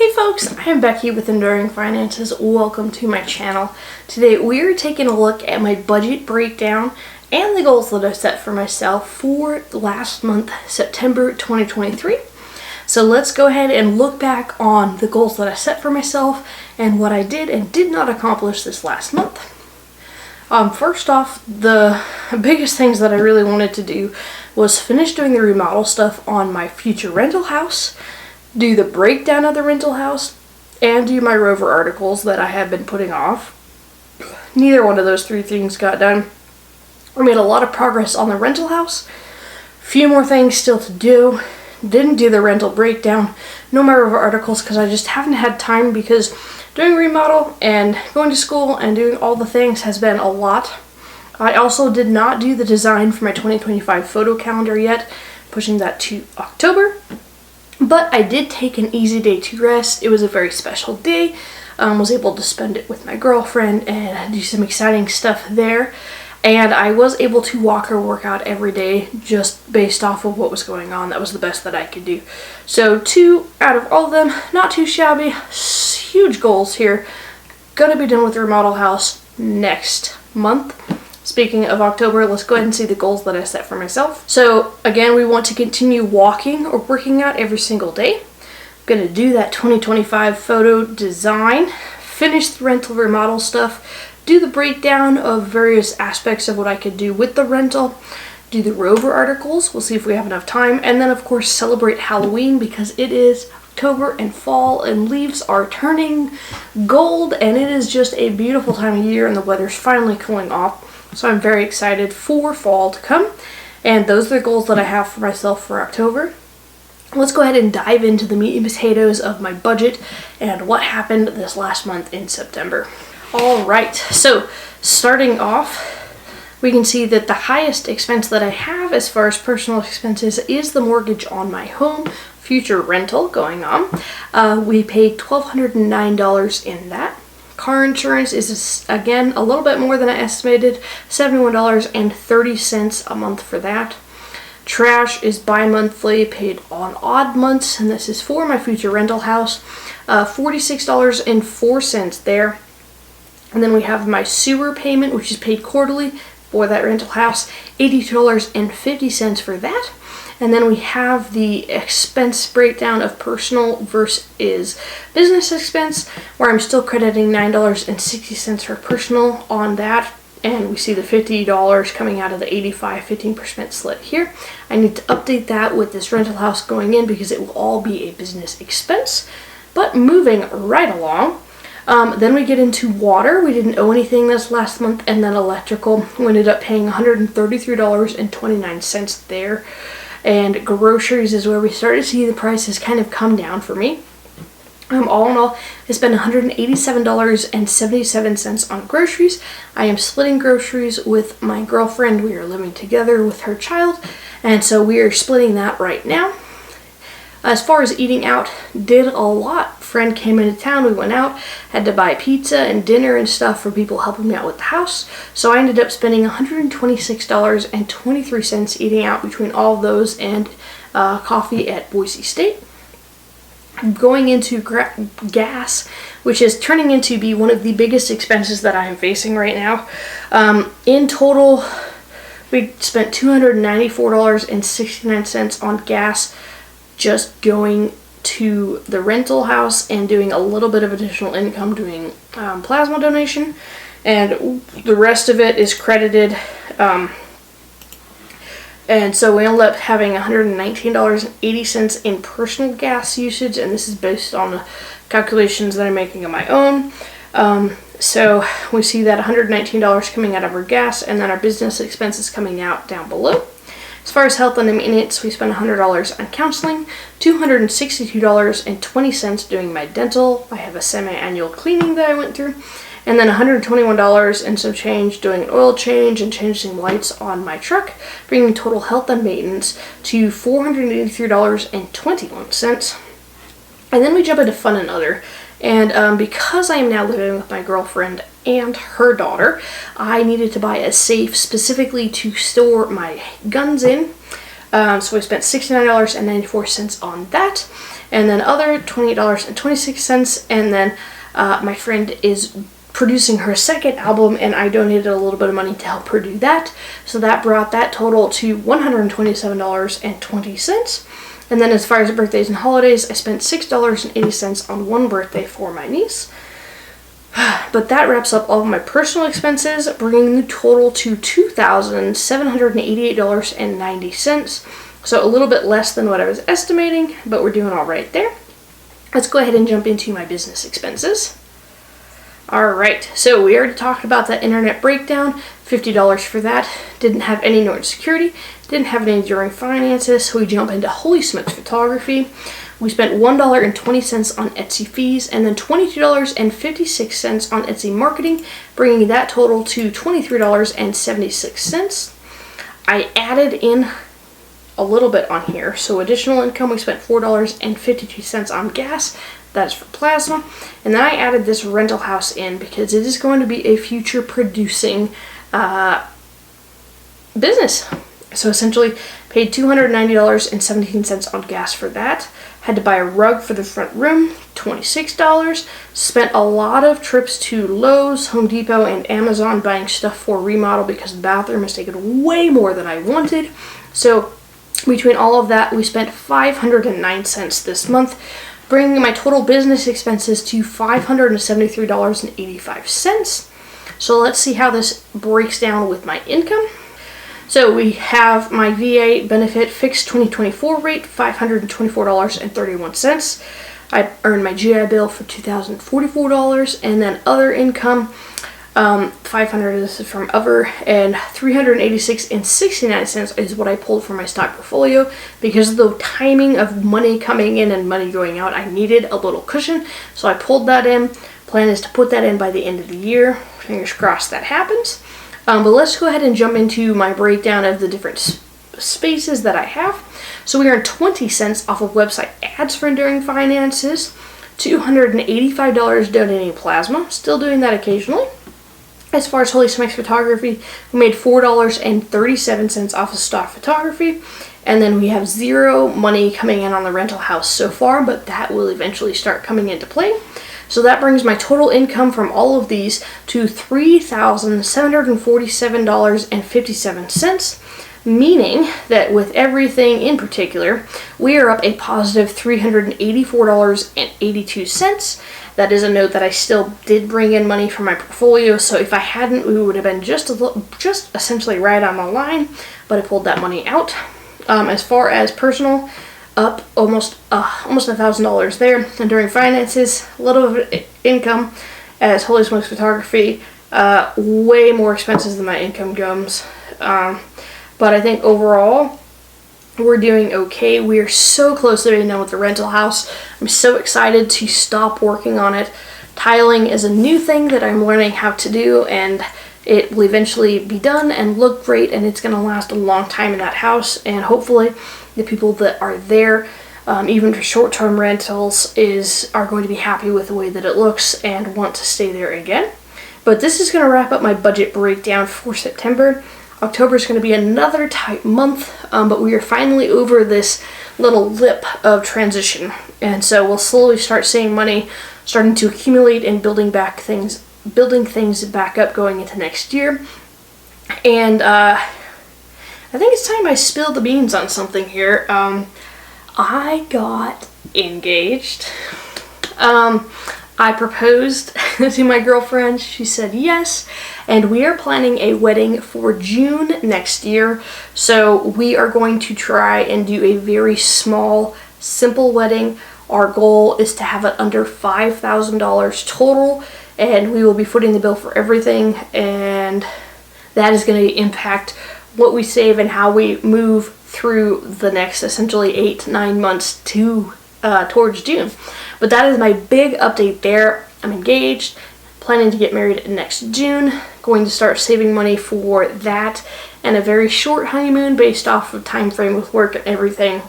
Hey folks, I am Becky with Enduring Finances. Welcome to my channel. Today we are taking a look at my budget breakdown and the goals that I set for myself for last month, September 2023. So let's go ahead and look back on the goals that I set for myself and what I did and did not accomplish this last month. First off, the biggest things that I really wanted to do was finish doing the remodel stuff on my future rental house, do the breakdown of the rental house, and do my Rover articles that I have been putting off. Neither one of those three things got done. I made a lot of progress on the rental house. Few more things still to do. Didn't do the rental breakdown, no my Rover articles, because I just haven't had time because doing remodel and going to school and doing all the things has been a lot. I also did not do the design for my 2025 photo calendar yet, pushing that to October. But I did take an easy day to rest. It was a very special day. Was able to spend it with my girlfriend and do some exciting stuff there. And I was able to walk or work out every day just based off of what was going on. That was the best that I could do. So 2 out of all of them, not too shabby. Huge goals here. Gonna be done with the remodel house next month. Speaking of October, let's go ahead and see the goals that I set for myself. So again, we want to continue walking or working out every single day. I'm going to do that 2025 photo design, finish the rental remodel stuff, do the breakdown of various aspects of what I could do with the rental, do the Rover articles, we'll see if we have enough time, and then of course celebrate Halloween because it is October and fall and leaves are turning gold and it is just a beautiful time of year and the weather's finally cooling off. So I'm very excited for fall to come. And those are the goals that I have for myself for October. Let's go ahead and dive into the meat and potatoes of my budget and what happened this last month in September. Alright, so starting off, we can see that the highest expense that I have as far as personal expenses is the mortgage on my home, future rental going on. We paid $1,209 in that. Car insurance is, again, a little bit more than I estimated, $71.30 a month for that. Trash is bi-monthly, paid on odd months, and this is for my future rental house, $46.04 there. And then we have my sewer payment, which is paid quarterly for that rental house, $82.50 for that. And then we have the expense breakdown of personal versus business expense, where I'm still crediting $9.60 for personal on that. And we see the $50 coming out of the 85 15% slit here. I need to update that with this rental house going in because it will all be a business expense. But moving right along, then we get into water. We didn't owe anything this last month, and then electrical. We ended up paying $133.29 there. And groceries is where we started to see the prices kind of come down for me. All in all, I spent $187.77 on groceries. I am splitting groceries with my girlfriend. We are living together with her child, and so we are splitting that right now. As far as eating out, did a lot. Friend came into town, we went out, had to buy pizza and dinner and stuff for people helping me out with the house. So I ended up spending $126.23 eating out between all of those and coffee at Boise State. Going into gas, which is turning into be one of the biggest expenses that I am facing right now. In total, we spent $294.69 on gas just going to the rental house and doing a little bit of additional income doing plasma donation, and the rest of it is credited, and so we ended up having $119.80 in personal gas usage, and this is based on the calculations that I'm making on my own. So we see that $119 coming out of our gas, and then our business expenses coming out down below. As far as health and maintenance, we spent $100 on counseling, $262.20 doing my dental. I have a semi-annual cleaning that I went through, and then $121 and some change doing an oil change and changing lights on my truck, bringing total health and maintenance to $483.21. And then we jump into fun and other. And because I am now living with my girlfriend and her daughter, I needed to buy a safe specifically to store my guns in. So I spent $69.94 on that. and then other $28.26, and then my friend is producing her second album, and I donated a little bit of money to help her do that. So that brought that total to $127.20. And then as far as birthdays and holidays, I spent $6.80 on one birthday for my niece. But that wraps up all of my personal expenses, bringing the total to $2,788.90. So a little bit less than what I was estimating, but we're doing all right there. Let's go ahead and jump into my business expenses. Alright, so we already talked about that internet breakdown, $50 for that. Didn't have any Norton security, didn't have any Enduring Finances, so we jump into Holy Smokes Photography. We spent $1.20 on Etsy fees, and then $22.56 on Etsy marketing, bringing that total to $23.76. I added in a little bit on here, so additional income, we spent $4.52 on gas. That is for plasma. And then I added this rental house in because it is going to be a future producing business. So essentially paid $290.17 on gas for that. Had to buy a rug for the front room, $26. Spent a lot of trips to Lowe's, Home Depot, and Amazon buying stuff for remodel because the bathroom has taken way more than I wanted. So between all of that, we spent 509 cents this month, bringing my total business expenses to $573.85. So let's see how this breaks down with my income. So we have my VA benefit fixed 2024 rate, $524.31. I earned my GI Bill for $2,044, and then other income, $500 this is from other, and $386.69 is what I pulled from my stock portfolio. Because of the timing of money coming in and money going out, I needed a little cushion, so I pulled that in. Plan is to put that in by the end of the year. Fingers crossed that happens. But let's go ahead and jump into my breakdown of the different spaces that I have. So we earned 20 cents off of website ads for Enduring Finances, $285 donating plasma, still doing that occasionally. As far as Holy Smokes Photography, we made $4.37 off of stock photography, and then we have zero money coming in on the rental house so far, but that will eventually start coming into play. So that brings my total income from all of these to $3,747.57, meaning that with everything in particular, we are up a positive $384.82. That is a note that I still did bring in money from my portfolio, so if I hadn't, we would have been just essentially right on the line, but I pulled that money out. As far as personal, up almost $1,000 there. Enduring Finances, a little bit of income as Holy Smokes Photography, way more expenses than my income comes. But I think overall, we're doing okay. We are so close to being done with the rental house. I'm so excited to stop working on it. Tiling is a new thing that I'm learning how to do, and it will eventually be done and look great, and it's going to last a long time in that house, and hopefully the people that are there, even for short-term rentals, are going to be happy with the way that it looks and want to stay there again. But this is going to wrap up my budget breakdown for September. October is going to be another tight month, but we are finally over this little lip of transition, and so we'll slowly start seeing money starting to accumulate and building things back up going into next year. And I think it's time I spilled the beans on something here. I got engaged. I proposed to my girlfriend. She said yes, and we are planning a wedding for June next year. So we are going to try and do a very small, simple wedding. Our goal is to have it under $5,000 total, and we will be footing the bill for everything, and that is going to impact what we save and how we move through the next essentially 8-9 months towards June. But that is my big update there. I'm engaged, planning to get married next June, going to start saving money for that, and a very short honeymoon based off of time frame with work and everything.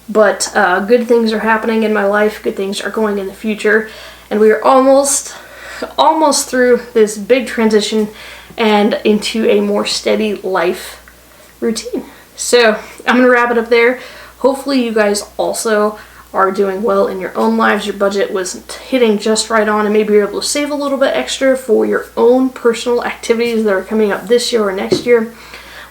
But good things are happening in my life, good things are going in the future, and we are almost through this big transition and into a more steady life routine. So I'm going to wrap it up there. Hopefully you guys also are doing well in your own lives, your budget was hitting just right on, and maybe you're able to save a little bit extra for your own personal activities that are coming up this year or next year.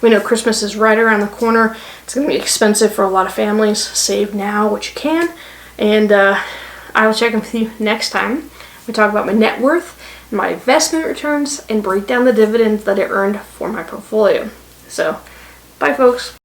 We know Christmas is right around the corner. It's going to be expensive for a lot of families. Save now what you can. And I will check in with you next time. We talk about my net worth, my investment returns, and break down the dividends that I earned for my portfolio. So, bye folks.